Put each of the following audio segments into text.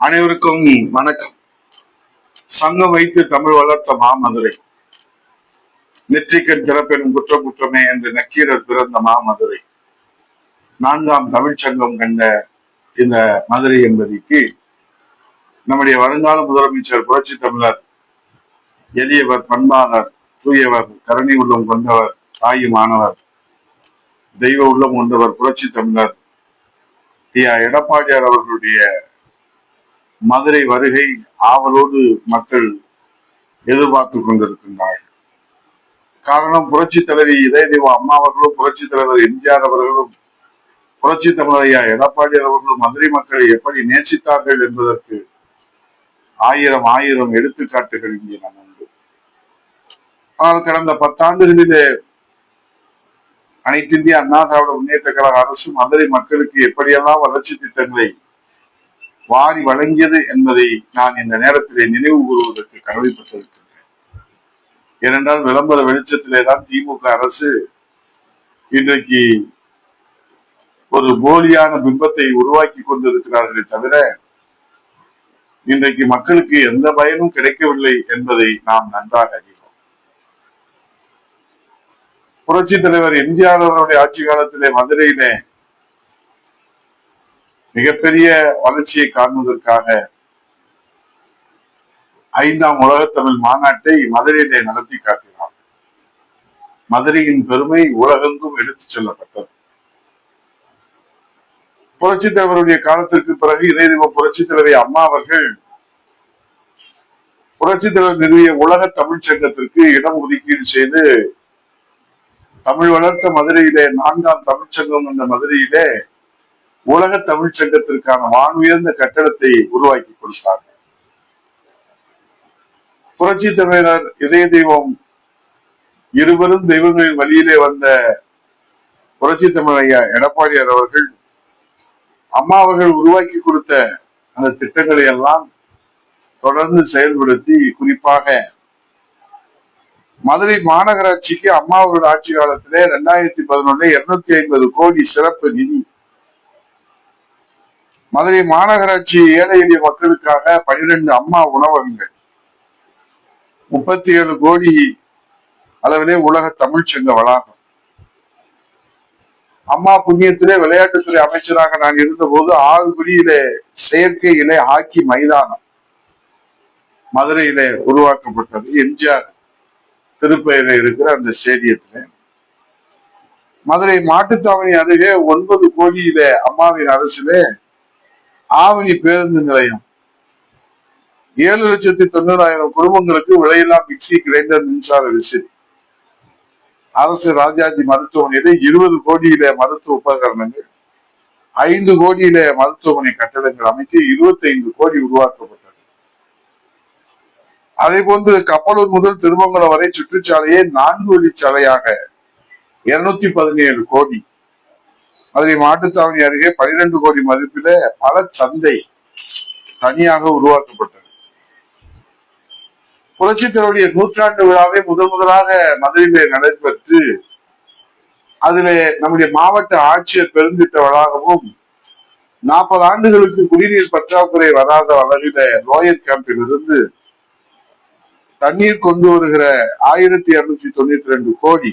அனைவருக்கும் வணக்கம். சங்கம் வைத்து தமிழ் வளர்த்த மாமதுரை, நெற்றிக்கண் திறப்பெனும் குற்றம் குற்றமே என்று நக்கீரர் பிறந்த மாமதுரை, நான்காம் தமிழ்ச் சங்கம் கண்ட இந்த மதுரை என்பதைக்கு நம்முடைய வருங்கால முதலமைச்சர் புரட்சி தமிழர், எளியவர், பண்பாளர், தூயவர், கருணை உள்ளம் கொண்டவர், தாயுமானவர், தெய்வ உள்ளம் கொண்டவர் புரட்சி தமிழர் ஐயா எடப்பாடியார் அவர்களுடைய மதுரை வருகை ஆவலோடு மக்கள் எதிர்பார்த்து கொண்டிருக்கின்றார்கள். காரணம், புரட்சி தலைவி இதய தெய்வம் அம்மா அவர்களும், புரட்சி தலைவர் எம்ஜிஆர் அவர்களும், புரட்சி தமிழர் ஐயா எடப்பாடியார் அவர்களும் மதுரை மக்களை எப்படி நேசித்தார்கள் என்பதற்கு ஆயிரம் ஆயிரம் எடுத்துக்காட்டுகள் இங்கே நம் உண்டு. ஆனால் கடந்த 10 ஆண்டுகளிலே அனைத்து இந்திய அண்ணா திராவிட முன்னேற்ற கழக அரசு மதுரை மக்களுக்கு எப்படியெல்லாம் வளர்ச்சி திட்டங்களை வாரி வழங்கியது என்பதை நான் இந்த நேரத்திலே நினைவு கூறுவதற்கு கடமைப்பட்டிருக்கின்றேன். ஏனென்றால் விளம்பர வெளிச்சத்திலே தான் திமுக அரசு இன்றைக்கு ஒரு போலியான பிம்பத்தை உருவாக்கி கொண்டிருக்கிறார்களே தவிர இன்றைக்கு மக்களுக்கு எந்த பயனும் கிடைக்கவில்லை என்பதை நாம் நன்றாக அறிவோம். புரட்சி தலைவர் எம்ஜிஆர் அவருடைய ஆட்சி காலத்திலே மதுரையிலே மிகப்பெரிய வளர்ச்சியை காண்பதற்காக 5ஆம் உலகத்தமிழ் மாநாட்டை மதுரையிலே நடத்தி காட்டினார். மதுரையின் பெருமை உலகெங்கும் எடுத்துச் செல்லப்பட்டது. புரட்சி தலைவருடைய காலத்திற்கு பிறகு இதய தெய்வம் புரட்சி தலைவி அம்மா அவர்கள் புரட்சி தலைவர் நிறுவிய உலக தமிழ்ச் சங்கத்திற்கு இடம் ஒதுக்கீடு செய்து தமிழ் வளர்த்த மதுரையிலே 4ஆம் தமிழ்ச்சங்கம் என்ற மதுரையிலே உலக தமிழ்ச் சங்கத்திற்கான வானுயர்ந்த கட்டடத்தை உருவாக்கி கொடுத்தார்கள். புரட்சி தலைவர் இதய தெய்வம் இருவரும் தெய்வங்களின் வழியிலே வந்த புரட்சி தமிழர் ஐயா எடப்பாடியார் அவர்கள் அம்மா அவர்கள் உருவாக்கி கொடுத்த அந்த திட்டங்களை எல்லாம் தொடர்ந்து செயல்படுத்தி, குறிப்பாக மதுரை மாநகராட்சிக்கு அம்மா அவர்கள் ஆட்சி காலத்திலே 2011 250 கோடி சிறப்பு நிதி, மதுரை மாநகராட்சி ஏழை எளிய மக்களுக்காக 12 அம்மா உணவகங்கள், 37 கோடி அளவிலே உலக தமிழ்ச்சங்க வளாகம், அம்மா புண்ணியத்திலே விளையாட்டுத்துறை அமைச்சராக நான் இருந்தபோது 6 கோடியிலே செயற்கை இலை ஹாக்கி மைதானம் மதுரையிலே உருவாக்கப்பட்டது. எம்ஜிஆர் திருப்பெயரில் இருக்கிற அந்த ஸ்டேடியத்திலே மதுரை மாட்டுத்தாவணி அருகே 9 கோடியிலே அம்மாவின் அரசிலே ஆவணி பேருந்து நிலையம், 7,90,000 குடும்பங்களுக்கு விலையில்லா மிக்சி, கிரைண்டர், மின்சார விசிறி, அரசு ராஜாஜி மருத்துவமனையிலே 20 கோடியிலே மருத்துவ உபகரணங்கள், 5 கோடியிலே மருத்துவமனை கட்டடங்கள் அமைத்து 25 கோடி உருவாக்கப்பட்டது. அதே போன்று கப்பலூர் முதல் திருமங்கலம் வரை சுற்றுச்சாலையை 4 வழிச்சாலையாக 217 கோடி, மதுரை மாட்டுத்தாவணி அருகே 12 கோடி மதிப்பில பல சந்தை தனியாக உருவாக்கப்பட்டது. புரட்சி தலைவருடைய 100ஆண்டு விழாவை முதலாக மதுரையிலே நடைபெற்று அதிலே நம்முடைய மாவட்ட ஆட்சியர் பெருந்திட்ட வளாகமும் 40 ஆண்டுகளுக்கு குடிநீர் பற்றாக்குறை வராத வகையில லோயர் கேம்பில் இருந்து தண்ணீர் கொண்டு வருகிற 1292 கோடி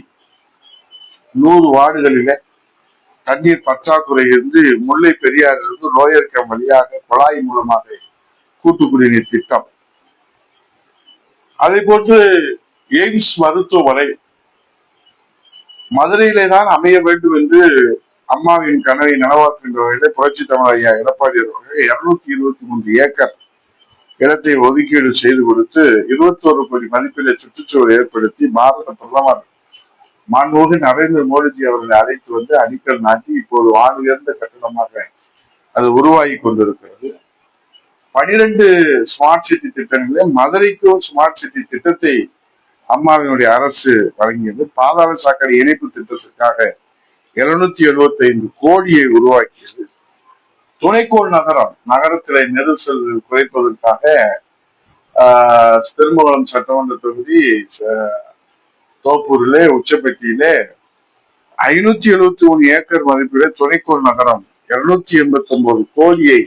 100 வார்டுகளில தண்ணீர் பற்றாக்குறை இருந்து முல்லை பெரியாறிலிருந்து லோயர் கேம்ப் வழியாக குழாய் மூலமாக கூட்டு குடிநீர் திட்டம், அதே போன்று எய்ம்ஸ் மருத்துவமனை மதுரையிலே தான் அமைய வேண்டும் என்று அம்மாவின் கனவை நனவாக்குகின்ற வகையில புரட்சி தமிழர் ஐயா எடப்பாடி அவர்கள் 223 ஏக்கர் இடத்தை ஒதுக்கீடு செய்து கொடுத்து 21 கோடி மதிப்பிலே சுற்றுச்சுவர் ஏற்படுத்தி பாரத பிரதமர் மாண்புமிகு நரேந்திர மோடிஜி அவர்களை அழைத்து வந்து அடிக்கல் நாட்டி இப்போது வானுயர்ந்த கட்டணமாக அது உருவாகி கொண்டிருக்கிறது. 12 ஸ்மார்ட் சிட்டி திட்டங்களே மதுரைக்கும் ஸ்மார்ட் சிட்டி திட்டத்தை அம்மாவினுடைய அரசு வழங்கியது. பாதாள சாக்கடை இணைப்பு திட்டத்திற்காக 275 கோடியை உருவாக்கியது. துணைக்கோள் நகரத்திலே நெரிசல் குறைப்பதற்காக திருமங்கலம் சட்டமன்ற தொகுதி தோப்பூரிலே உச்சப்பட்டியிலே 571 ஏக்கர் மதிப்பிலே துணைக்கோள் நகரம் 289 கோடியை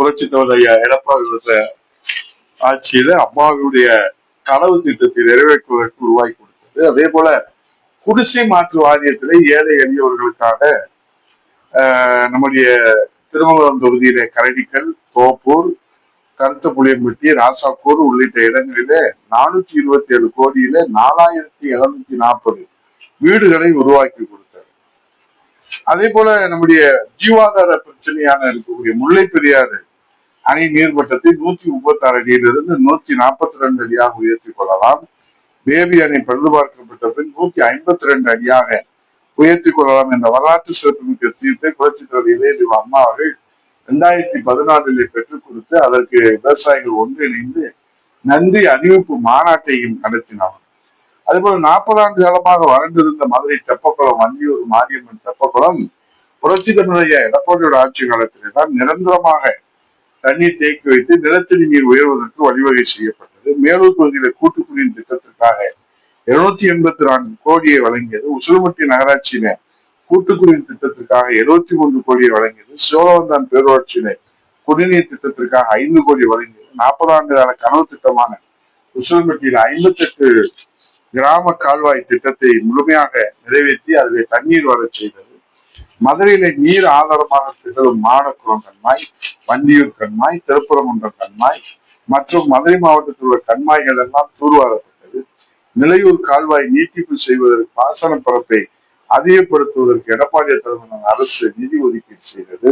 புரட்சி தலைவர் ஐயா எடப்பாடி ஆட்சியில அம்மாவுடைய கனவு திட்டத்தை நிறைவேற்றுவதற்கு உருவாக்கி கொடுத்தது. அதே போல குடிசை மாற்று வாரியத்திலே ஏழை எளியவர்களுக்காக நம்முடைய திருமங்கலம் தொகுதியில கரடிக்கல், தோப்பூர், கருத்த புளியம்பட்டி, ராசாக்கூர் உள்ளிட்ட இடங்களிலே 427 கோடியில 4740 வீடுகளை உருவாக்கி கொடுத்தார். அதே போல நம்முடைய ஜீவாதார பிரச்சனையான இருக்கக்கூடிய முல்லை பெரியாறு அணை நீர்மட்டத்தை 136 அடியிலிருந்து 142 அடியாக உயர்த்தி கொள்ளலாம். பேபி அணை பழுதுபார்க்கப்பட்ட பின் 152 அடியாக உயர்த்தி கொள்ளலாம் என்ற வரலாற்று சிறப்புமிக்க தீர்ப்பை புரட்சித் தலைவர் இதயதேவ அம்மா அவர்கள் 2014 பெற்றுக் கொடுத்து அதற்கு விவசாயிகள் ஒன்றிணைந்து நன்றி அறிவிப்பு மாநாட்டையும் நடத்தினார். அதுபோல 40 ஆண்டு காலமாக வறண்டிருந்த மதுரை தெப்பக்குளம், வந்தியூர் மாரியம்மன் தெப்பக்குளம் புரட்சி தமிழைய எடப்பாடியோட ஆட்சி காலத்திலே தான் நிரந்தரமாக தண்ணீர் தேக்கி வைத்து நிலத்தடி நீர் உயர்வதற்கு வழிவகை செய்யப்பட்டது. மேலூர் பகுதியில கூட்டுக்குடியின் திட்டத்திற்காக 284 கோடியை வழங்கியது. உசிலம்பட்டி நகராட்சியில கூட்டுக்குடியின் திட்டத்திற்காக 73 கோடியை வழங்கியது. சோழவந்தான் பேரூராட்சியில குடிநீர் திட்டத்திற்காக 5 கோடி வழங்கியது. 40 ஆண்டு கால கனவு திட்டமான உசிலம்பட்டியில 58 கிராம கால்வாய் திட்டத்தை முழுமையாக நிறைவேற்றி அதில் தண்ணீர் வர செய்தது. மதுரையில நீர் ஆதாரமாக திகழும் மாடக்குளம் கண்மாய், வண்டியூர் கண்மாய், திருப்பரங்குன்றம் கண்மாய் மற்றும் மதுரை மாவட்டத்தில் உள்ள கண்மாய்கள் எல்லாம் தூர்வாரப்பட்டது. நிலையூர் கால்வாய் நீட்டிப்பு செய்வதற்கு பாசன பரப்பை அதிகப்படுத்துவதற்கு எடப்பாடி தலைமையிலான அரசு நிதி ஒதுக்கீடு செய்தது.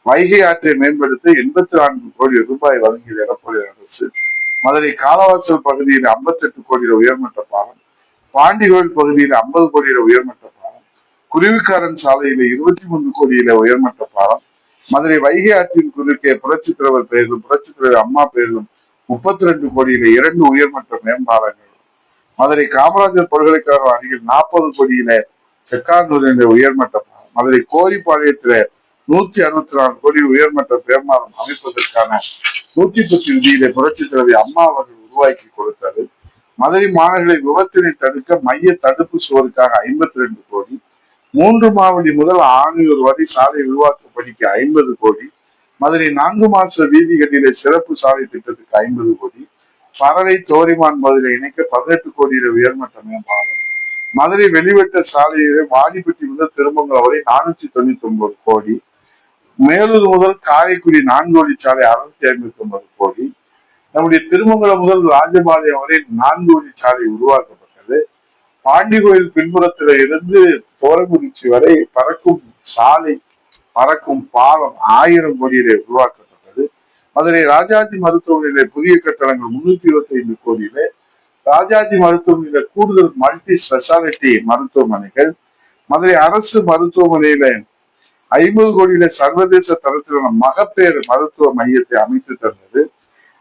வைகை ஆற்றை மேம்படுத்த 84 கோடி ரூபாய் வழங்கியது எடப்பாடி அரசு. மதுரை காலவாசல் பகுதியில் 58 கோடியில உயர்மட்ட பாலம், பாண்டிகோயில் பகுதியில் 50 கோடியில உயர்மட்ட பாலம், குருவிக்காரன் சாலையில 23 கோடியில உயர்மட்ட பாலம், மதுரை வைகை ஆற்றின் குறுக்கே புரட்சி தலைவர் பெயரிலும் புரட்சி தலைவர் அம்மா பெயரிலும் 32 கோடியில 2 உயர்மட்ட மேம்பாலங்கள், மதுரை காமராஜர் பல்கலைக்கழகம் அருகில் 40 கோடியில செக்கானூரில் உயர்மட்ட பாலம், மதுரை கோரிப்பாளையத்தில 164 கோடி உயர்மட்ட மேம்பாலம் அமைப்பதற்கான 110 நிதியிலே புரட்சி தலைவி அம்மா அவர்கள் உருவாக்கி கொடுத்தது. மதுரை மாநகரை விபத்தினை தடுக்க மைய தடுப்பு சுவருக்காக 52 கோடி, 3 மாவடி முதல் ஆணையூர் வரை சாலை விரிவாக்க பணிக்கு 50 கோடி, மதுரை 4 மாச வீதிகளிலே சிறப்பு சாலை திட்டத்துக்கு 50 கோடி, பறவை தோரிமான் மதுரை இணைக்க 18 கோடியில உயர்மட்ட மேம்பாலம், மதுரை வெளிவட்ட சாலையிலே வாடிப்பட்டி முதல் திருமங்கலம் வரை 499 கோடி, மேலூர் முதல் காரைக்குடி 4 வழிச்சாலை 659 கோடி, நம்முடைய திருமங்கலம் முதல் ராஜபாளையம் வரை 4 வழிச்சாலை உருவாக்கப்பட்டது. பாண்டிகோயில் பின்புறத்தில இருந்து தோரங்குறிச்சி வரை பறக்கும் சாலை, பறக்கும் பாலம் 1000 கோடியிலே உருவாக்கப்பட்டது. மதுரை ராஜாஜி மருத்துவமனையிலே புதிய கட்டடங்கள் 325 கோடியிலே, ராஜாஜி மருத்துவமனையில கூடுதல் மல்டி ஸ்பெஷாலிட்டி மருத்துவமனைகள், மதுரை அரசு மருத்துவமனையில 50 கோடியில சர்வதேச தரத்திலான மகப்பேறு மருத்துவ மையத்தை அமைத்து தந்தது.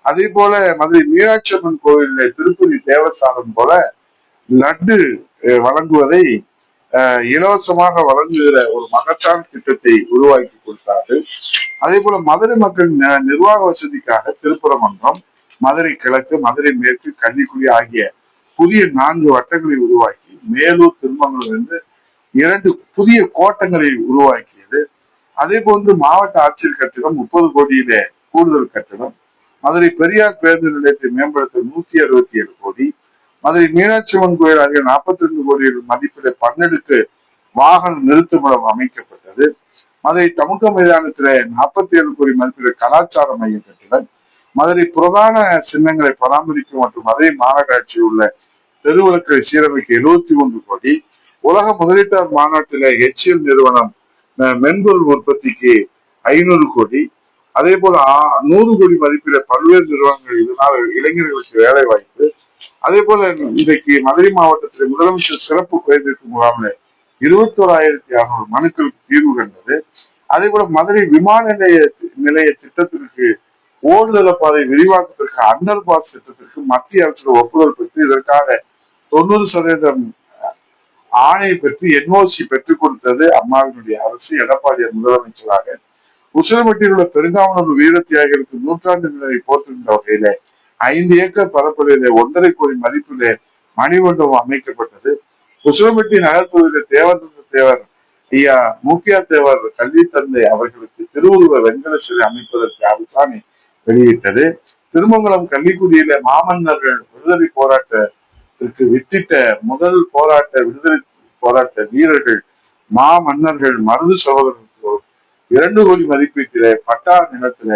அதே போல மதுரை மீனாட்சி அம்மன் கோவில திருப்பதி தேவஸ்தானம் போல லட்டு வழங்குவதை இலவசமாக வழங்குகிற ஒரு மகத்தான திட்டத்தை உருவாக்கி கொடுத்தார்கள். அதே போல மதுரை மக்கள் நிர்வாக வசதிக்காக திருப்பரங்குன்றம், மதுரை கிழக்கு, மதுரை மேற்கு, கன்னிக்குடி ஆகிய புதிய 4 வட்டங்களை உருவாக்கி மேலூர், திருமங்கலம் என்று 2 புதிய கோட்டங்களை உருவாக்கியது. அதே போன்று மாவட்ட ஆட்சியர் கட்டிடம் 30 கோடியில கூடுதல் கட்டிடம், மதுரை பெரியார் பேருந்து நிலையத்தை மேம்படுத்த 167 கோடி, மதுரை மீனாட்சி அம்மன் கோயில் அருகே 42 கோடி மதிப்பிட 12 வாகன நிறுத்துமிடம் அமைக்கப்பட்டது. மதுரை தமுக்க மைதானத்தில 47 கோடி மதிப்பிட கலாச்சார மைய கட்டிடம், மதுரை பிரதான சின்னங்களை பராமரிக்கும் மற்றும் மதுரை மாநகராட்சியில் உள்ள தெருவிளக்கை சீரமைக்க 71 கோடி, உலக முதலீட்டாளர் மாநாட்டில HCL நிறுவனம் மென்பொருள் உற்பத்திக்கு 500 கோடி, அதே போல 100 கோடி மதிப்பில பல்வேறு நிறுவனங்கள், இதனால் இளைஞர்களுக்கு வேலை வாய்ப்பு. அதே போல இன்றைக்கு மதுரை மாவட்டத்தில் முதலமைச்சர் சிறப்பு குறைதீர்ப்பு முகாமில் 21,600 மனுக்களுக்கு தீர்வு கண்டது. அதே போல மதுரை விமான நிலைய திட்டத்திற்கு ஓடுதள பாதை விரிவாக்கத்திற்கு அண்டர் பாஸ் திட்டத்திற்கு மத்திய அரசு ஒப்புதல் பெற்று இதற்காக 90% ஆணை பெற்று NOC பெற்றுக் கொடுத்தது அம்மாவினுடைய அரசு. எடப்பாடியார் முதலமைச்சராக உசிலம்பட்டியில் உள்ள பெருங்காவனூர் வீர தியாகிகளுக்கு 100ஆண்டு நிலையை போற்றுகின்ற வகையில 5 ஏக்கர் பரப்பளவிலே 1.5 கோடி மதிப்பிலே மணிமண்டபம் அமைக்கப்பட்டது. உசிலம்பட்டி நகர்பகுதியில தேவதந்த தேவர் ஐயா மூக்கியா தேவர் கல்வி தந்தை அவர்களுக்கு திருவுருவ வெண்கல சிலை அமைப்பதற்கு அரசாணை வெளியிட்டது. திருமங்கலம் கல்விக்குடியில மாமன்னர்கள் விடுதலை போராட்டத்திற்கு வித்திட்ட முதல் விடுதலை போராட்ட வீரர்கள் மாமன்னர்கள் மருது சகோதரர்களுக்கு 2 கோடி மதிப்பீட்டில பட்டா நிலத்தில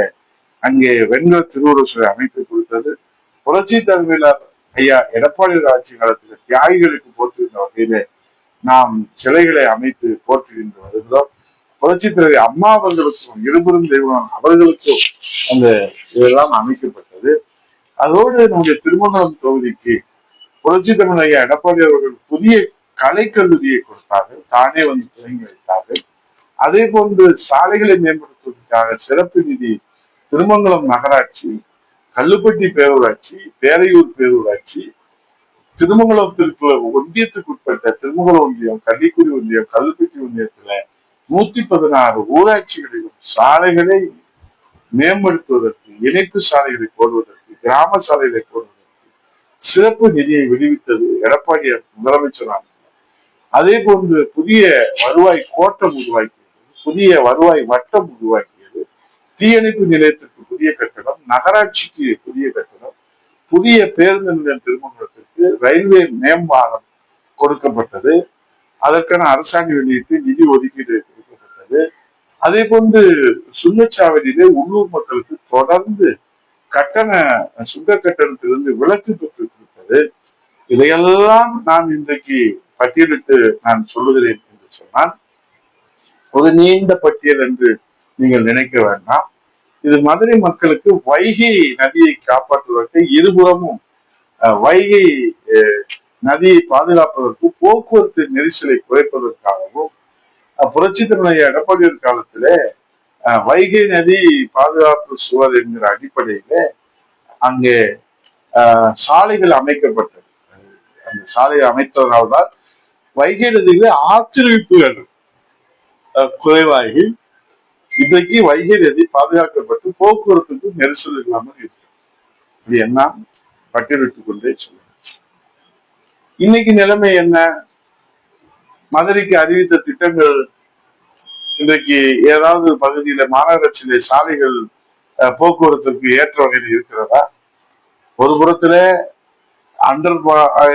அங்கே வெண்கல திருவுருவ சிலை அமைத்து கொடுத்தது. புரட்சி தலைமையிலார் ஐயா எடப்பாடி ஆட்சி காலத்தில் தியாகிகளுக்கு போற்றுகின்ற வகையில நாம் சிலைகளை அமைத்து போற்றுகின்ற வருகிறோம். புரட்சி தலைவர் அம்மா அவர்களுக்கும் இருபெரும் தெய்வம் அவர்களுக்கும் அந்த இதெல்லாம் அமைக்கப்பட்டது. அதோடு நம்முடைய திருமங்கலம் தொகுதிக்கு புரட்சி தமிழ் ஐயா எடப்பாடி அவர்கள் புதிய கலைக்கல்லூரியை கொடுத்தார்கள், தானே வந்து துவங்கி வைத்தார்கள். அதே போன்று சாலைகளை மேம்படுத்துவதற்காக சிறப்பு நிதி திருமங்கலம் நகராட்சி, கல்லுப்பட்டி பேரூராட்சி, பேரையூர் பேரூராட்சி, திருமங்கலத்திற்குள்ள ஒன்றியத்துக்குட்பட்ட திருமங்கலம் ஒன்றியம், கள்ளிக்குடி ஒன்றியம், கல்லுப்பட்டி ஒன்றியத்துல 116 ஊராட்சிகளிலும் சாலைகளை மேம்படுத்துவதற்கு, இணைப்பு சாலைகளை போடுவதற்கு, கிராம சாலைகளை போடுவதற்கு சிறப்பு நிதியை விடுவித்தது எடப்பாடி முதலமைச்சராக. அதே போன்று புதிய வருவாய் கோட்டம் உருவாக்கியது, புதிய வருவாய் வட்டம் உருவாக்கியது, தீயணைப்பு நிலையத்திற்கு புதிய கட்டடம், நகராட்சிக்கு புதிய கட்டடம், புதிய பேருந்து நிலையம் திருமங்கலத்திற்கு ரயில்வே மேம்பாலம் கொடுக்கப்பட்டது. அதற்கான அரசாணை வெளியிட்டு நிதி ஒதுக்கீடு கொடுக்கப்பட்டது. அதே போன்று சுங்கச்சாவடியிலே உள்ளூர் மக்களுக்கு தொடர்ந்து சுங்க கட்டணத்திலிருந்து விலக்கு பெற்று கொடுத்தது. இதையெல்லாம் நான் இன்றைக்கு பட்டியலிட்டு நான் சொல்லுகிறேன் என்று சொன்னால் ஒரு நீண்ட பட்டியல் என்று நீங்கள் நினைக்க வேண்டாம். இது மதுரை மக்களுக்கு வைகை நதியை காப்பாற்றுவதற்கு, இருபுறமும் வைகை நதியை பாதுகாப்பதற்கு, போக்குவரத்து நெரிசலை குறைப்பதற்காகவும் புரட்சி தமிழ் எடப்பாடியார் காலத்துல வைகை நதி பாதுகாப்பு சுவர் என்கிற அடிப்படையில அங்கே சாலைகள் அமைக்கப்பட்டது. அந்த சாலையை அமைத்ததனால்தான் வைகை நதியில ஆக்கிரமிப்புகள் குறைவாகி இன்றைக்கு வைகை நதி பாதுகாக்கப்பட்டு போக்குவரத்துக்கு நெரிசல் இல்லாமல் இருக்கு. இது என்ன பட்டியலிட்டுக் கொண்டே சொல்லுங்க. இன்னைக்கு நிலைமை என்ன? மதுரைக்கு அறிவித்த திட்டங்கள் இன்றைக்கு ஏதாவது பகுதியில மாநகராட்சியில சாலைகள் போக்குவரத்துக்கு ஏற்ற வகையில் இருக்கிறதா? ஒரு புறத்துல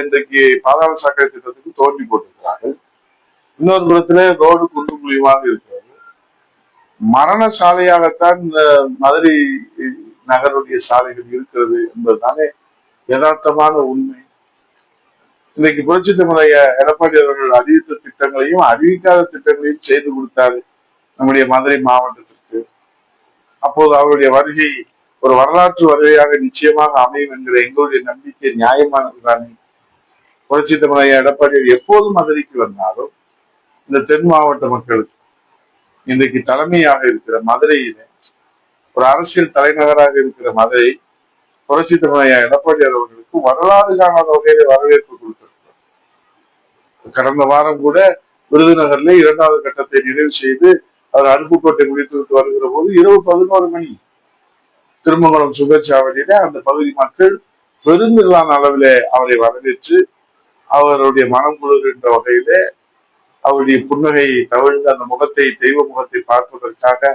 இன்றைக்கு பாதாள சாக்கடை திட்டத்துக்கு தோண்டி போட்டிருக்கிறார்கள், இன்னொரு புறத்துல ரோடு குண்டு குழிவாக இருக்கிறது. மரண சாலையாகத்தான் மதுரை நகருடைய சாலைகள் இருக்கிறது என்பதுதானே யதார்த்தமான உண்மை. இன்னைக்கு புரட்சி தமிழ் எடப்பாடி அவர்கள் அறிவித்த திட்டங்களையும் அறிவிக்காத திட்டங்களையும் செய்து கொடுத்தாரு நம்முடைய மதுரை மாவட்டத்திற்கு. அப்போது அவருடைய வருகை ஒரு வரலாற்று வருகையாக நிச்சயமாக அமையும் என்கிற எங்களுடைய நம்பிக்கை நியாயமானது தானே. புரட்சி தமிழ் எடப்பாடி எப்போதும் மதுரைக்கு வந்தாலும் இந்த தென் மாவட்ட மக்களுக்கு இன்றைக்கு தலைமையாக இருக்கிற மதுரையில ஒரு அரசியல் தலைநகராக இருக்கிற மதுரை புரட்சி தமிழ் எடப்பாடி அவர்களுக்கு வரலாறு காணாத வகையில வரவேற்பு கொடுத்திருக்கிறார். கடந்த வாரம் கூட விருதுநகர்ல 2வது கட்டத்தை நிறைவு செய்து அவர் அருப்புக்கோட்டை முடித்துவிட்டு வருகிற போது இரவு 11 மணி திருமங்கலம் சுங்கச்சாவடியில அந்த பகுதி மக்கள் பெருந்திரளான அளவிலே அவரை வரவேற்று அவருடைய மனம் குளிர்கின்ற வகையிலே அவருடைய புன்னகையை தவிழ்ந்து அந்த முகத்தை, தெய்வ முகத்தை பார்ப்பதற்காக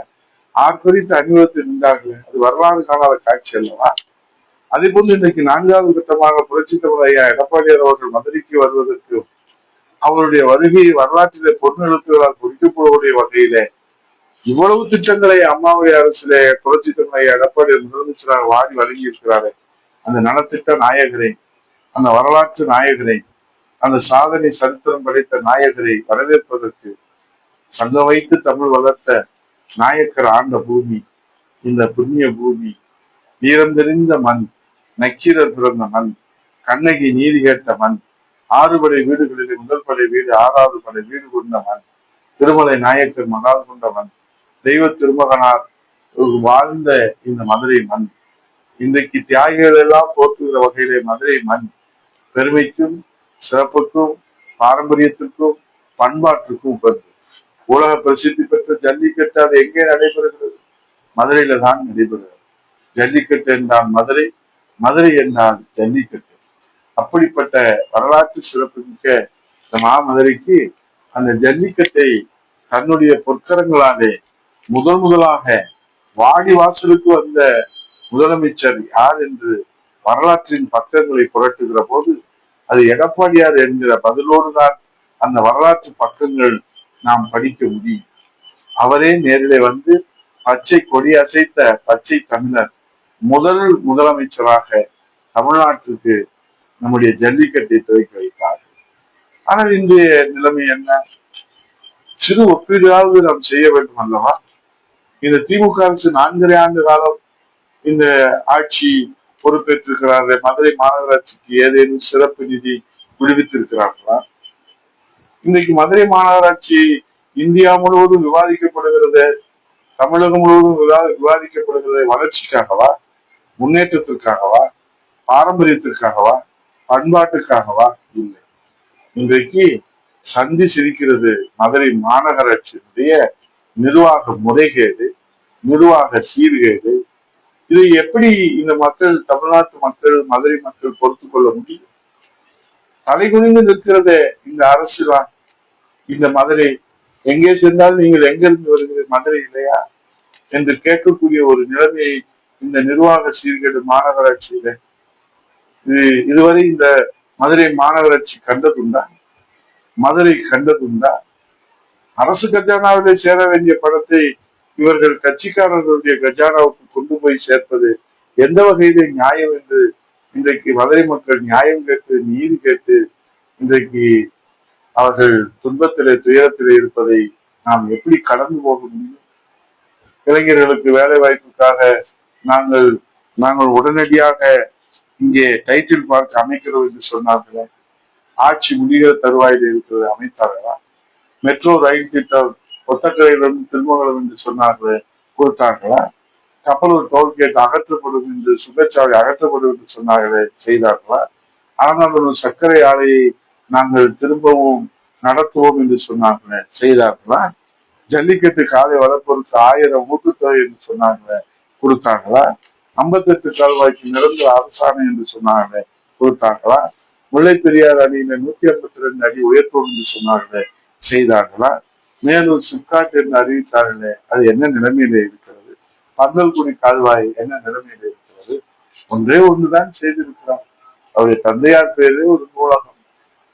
ஆர்ப்பரித்து அணிவகுத்து நின்றார்கள். அது வரலாறு காணாத காட்சி அல்லவா? அதே போன்று இன்றைக்கு 4வது கட்டமாக புரட்சி தமிழ் ஐயா எடப்பாடியார் அவர்கள் மதுரைக்கு வருவதற்கு அவருடைய வருகையை வரலாற்றிலே பொன்னெழுத்துகளால் குறிக்கப்படக்கூடிய வகையிலே இவ்வளவு திட்டங்களை அம்மாவுடைய அரசிலே புரட்சி தமிழ் ஐயா எடப்பாடியார் முதலமைச்சராக வாரி வழங்கி இருக்கிறாரு. அந்த நலத்திட்ட நாயகரை, அந்த வரலாற்று நாயகரை, அந்த சாதனை சரித்திரம் படைத்த நாயகரை வரவேற்பதற்கு சங்கம் வைத்து தமிழ் வளர்த்த நாயக்கர் ஆண்ட பூமி இந்த புண்ணிய பூமி, வீரம் தெரிந்த மண், நக்கீரர் பிறந்த மண், கண்ணகி நீதி கேட்ட மண், 6 படை வீடுகளிலே முதல் படை வீடு 6வது படை வீடு கொண்ட மண், திருமலை நாயக்கர் மகால் கொண்ட மண், தெய்வ திருமகனார் வாழ்ந்த இந்த மதுரை மண், இன்றைக்கு தியாகிகள் எல்லாம் போற்றுகிற வகையிலே மதுரை மண் பெருமைக்கும் சிறப்புக்கும் பாரம்பரியத்திற்கும் பண்பாட்டுக்கும் உகந்தது. உலக பிரசித்தி பெற்ற ஜல்லிக்கட்டு அது எங்கே நடைபெறுகிறது? மதுரையில தான் நடைபெறுகிறது. ஜல்லிக்கட்டு என்றால் மதுரை, மதுரை என்றால் ஜல்லிக்கட்டு. அப்படிப்பட்ட வரலாற்று சிறப்பு மிக்க இந்த மாமதுரைக்கு அந்த ஜல்லிக்கட்டை தன்னுடைய பொற்கரங்களாலே முதலாக வாடி வாசலுக்கு வந்த முதலமைச்சர் யார் என்று வரலாற்றின் பக்கங்களை புரட்டுகிற போது அது எடப்பாடியார் என்கிற பதிலோடுதான் அந்த வரலாற்று பக்கங்கள் நாம் படிக்க முடியும். அவரே நேரிலே வந்து பச்சை கொடி அசைத்த பச்சை தமிழர் முதலமைச்சராக தமிழ்நாட்டிற்கு நம்முடைய ஜல்லிக்கட்டை துவக்கி வைத்தார். ஆனால் இன்றைய நிலைமை என்ன? சிறு ஒப்பீடாவது நாம் செய்ய வேண்டும் அல்லவா? இந்த திமுக அரசு 4.5 ஆண்டு காலம் இந்த ஆட்சி பொறுப்பேற்றிருக்கிறார்கள். மதுரை மாநகராட்சிக்கு ஏதேனும் சிறப்பு நிதி விடுவித்திருக்கிறார்களா? இன்றைக்கு மதுரை மாநகராட்சி இந்தியா முழுவதும் விவாதிக்கப்படுகிறது, தமிழகம் முழுவதும் விவாதிக்கப்படுகிறது. வளர்ச்சிக்காகவா, முன்னேற்றத்திற்காகவா, பாரம்பரியத்திற்காகவா, பண்பாட்டுக்காகவா? இல்லை. இன்றைக்கு சந்தி சிரிக்கிறது மதுரை மாநகராட்சியினுடைய நிர்வாக முறைகேடு, நிர்வாக சீர்கேடு. இதை எப்படி இந்த மக்கள், தமிழ்நாட்டு மக்கள், மதுரை மக்கள் பொறுத்து கொள்ள முடியும்? தலை குனிந்து நிற்கிறதே இந்த அரசு தான். இந்த மதுரை எங்கே சென்றாலும் நீங்கள் எங்கிருந்து வருகிற மதுரை இல்லையா என்று கேட்கக்கூடிய ஒரு நிலைமையை இந்த நிர்வாக சீர்கேடு மாநகராட்சியில இதுவரை இந்த மதுரை மாநகராட்சி கண்டதுண்டா? மதுரை கண்டதுண்டா? அரசு கஜானாவிலே சேர வேண்டிய பணத்தை இவர்கள் கட்சிக்காரர்களுடைய கஜானாவுக்கு கொண்டு போய் சேர்ப்பது எந்த வகையிலே நியாயம் என்று இன்றைக்கு மதுரை மக்கள் நியாயம் கேட்டு, நீதி கேட்டு இன்றைக்கு அவர்கள் துன்பத்திலே, துயரத்திலே இருப்பதை நாம் எப்படி கடந்து போக முடியும்? இளைஞர்களுக்கு வேலை வாய்ப்புக்காக நாங்கள் உடனடியாக இங்கே டைட்டில் பார்க் அமைக்கிறோம் என்று சொன்னார்களே, ஆட்சி முடிகிற தருவாயில் இருக்கிறது, அமைத்தார்களா? மெட்ரோ ரயில் திட்டம் ஒத்தக்கரையிலிருந்து திருமங்கலம் என்று சொன்னார்களே, கொடுத்தார்களா? கப்பலூர் டோல்கேட் அகற்றப்படும் என்று, சுங்கச்சாலை அகற்றப்படும் என்று சொன்னார்களே, செய்தார்களா? அலங்காநல்லூர் சர்க்கரை ஆலையை நாங்கள் திரும்பவும் நடத்துவோம் என்று சொன்னாங்களே, செய்தார்களா? ஜல்லிக்கட்டு காலை வளர்ப்பதற்கு 1000 ஊக்குத்தொகை என்று சொன்னாங்களே, கொடுத்தாங்களா? 58 கால்வாய்க்கு நிரந்தர அரசாணை என்று சொன்னாங்களே, கொடுத்தாங்களா? முல்லை பெரியார் அணியில 152 அடி உயர்த்துவோம் என்று சொன்னார்களே, செய்தார்களா? மேலும் சிப்காட் என்று அறிவித்தார்களே, அது என்ன நிலைமையில இருக்கிறது? பந்தல்குடி கால்வாய் என்ன நிலைமையில இருக்கிறது? ஒன்றே ஒன்றுதான் செய்திருக்கிறார். அவருடைய தந்தையார் பேரே ஒரு நூலகம்.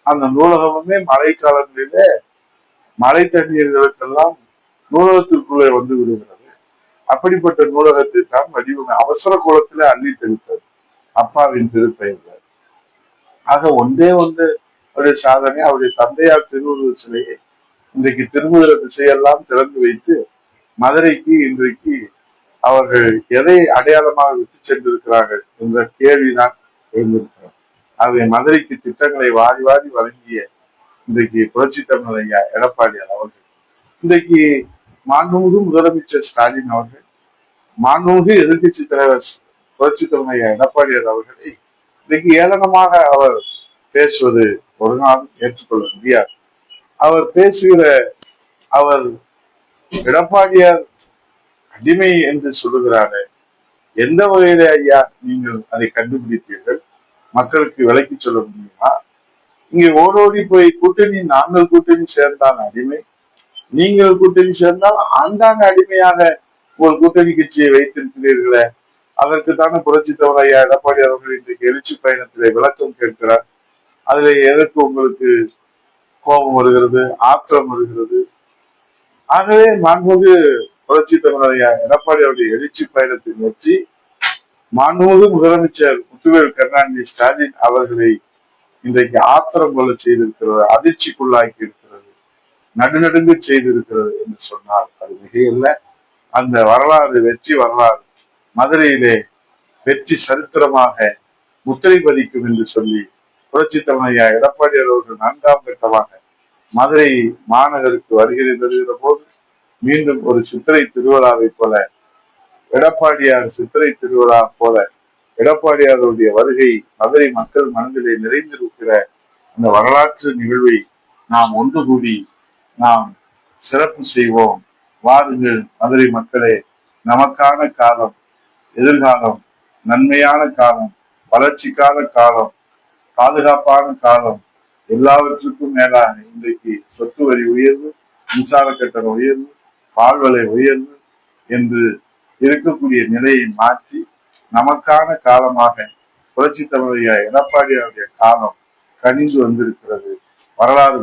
அந்த நூலகமுமே மழை காலங்களிலே மழை தண்ணீர்களுக்கெல்லாம் நூலகத்திற்குள்ளே வந்து விடுகிறது. அப்படிப்பட்ட நூலகத்தை தான் வடிவமை அவசர கோலத்திலே அள்ளி தெளித்தது அப்பாவின் திருப்பெயர். ஆக ஒன்றே ஒன்று அவருடைய சாதனை, அவருடைய தந்தையார் திருவுருவ சிலையை இன்றைக்கு திரும்புகிற திசையெல்லாம் திறந்து வைத்து மதுரைக்கு இன்றைக்கு அவர்கள் எதை அடையாளமாக விட்டு சென்றிருக்கிறார்கள் என்ற கேள்விதான் எழுந்திருக்கிறார். ஆகவே மதுரைக்கு திட்டங்களை வாரி வாரி வழங்கிய இன்றைக்கு புரட்சி தமிழர் ஐயா எடப்பாடியார் அவர்கள், இன்றைக்கு மாண்புமிகு முதலமைச்சர் ஸ்டாலின் அவர்கள், மாண்புமிகு எதிர்கட்சி தலைவர் புரட்சி தமிழர் ஐயா எடப்பாடியார் அவர்களை இன்றைக்கு ஏளனமாக அவர் பேசுவது ஒரு நாள் ஏற்றுக்கொள்ள முடியாது. அவர் பேசுகிற அவர் எடப்பாடியார் அடிமை என்று சொல்லுகிறாரே, எந்த வகையில ஐயா நீங்கள் அதை கண்டுபிடித்தீர்கள்? மக்களுக்கு விளக்கி சொல்ல முடியுமா? இங்கே ஓடோடி போய் நாங்கள் கூட்டணி சேர்ந்தால் அடிமை, நீங்கள் கூட்டணி சேர்ந்தால் ஆண்டாங்க அடிமையாக உங்கள் கூட்டணி கட்சியை வைத்திருக்கிறீர்களே, அதற்குத்தானே புரட்சி தமிழர் ஐயா எடப்பாடி அவர்கள் இன்றைக்கு எழுச்சி பயணத்திலே விளக்கம் கேட்கிறார். அதுல எதற்கு உங்களுக்கு கோபம் வருகிறது, ஆத்திரம் வருகிறது? ஆகவே மாண்புமிகு புரட்சி தமிழர் ஐயா எடப்பாடி அவருடைய எழுச்சி பயணத்தின் வெற்றி மாண்புமிகு முதலமைச்சர் முத்துவேல் கருணாநிதி ஸ்டாலின் அவர்களை இன்றைக்கு ஆத்திரம் கொள்ள செய்திருக்கிறது, அதிர்ச்சிக்குள்ளாக்கி இருக்கிறது, நடுநடுங்க செய்திருக்கிறது என்று சொன்னால் அது மிகையில்ல. அந்த வரலாறு, வெற்றி வரலாறு மதுரையிலே வெற்றி சரித்திரமாக முத்திரை பதிக்கும் என்று சொல்லி புரட்சி தமிழர் ஐயா எடப்பாடியார் அவர்கள் 4ஆம் கட்டமாக மதுரை மாநகருக்கு வருகிற போது மீண்டும் ஒரு சித்திரை திருவிழாவை போல, எடப்பாடியார் சித்திரை திருவிழா போல எடப்பாடியாருடைய வருகை மதுரை மக்கள் மனதிலே நிறைந்திருக்கிற அந்த வரலாற்று நிகழ்வை நாம் ஒன்று கூடி நாம் சிறப்பு செய்வோம். வாருங்கள் மதுரை மக்களே, நமக்கான காலம், எதிர்காலம், நன்மையான காலம், வளர்ச்சிக்கான காலம், பாதுகாப்பான காலம், எல்லாவற்றுக்கும் மேலாக இன்றைக்கு சொத்து வரி உயர்வு, மின்சார கட்டண உயர்வு, பால் விலை உயர்வு என்று இருக்கக்கூடிய நிலையை மாற்றி நமக்கான காலமாக புரட்சி தமிழக எடப்பாடி அவருடைய காலம் கனிந்து வந்திருக்கிறது. வரலாறு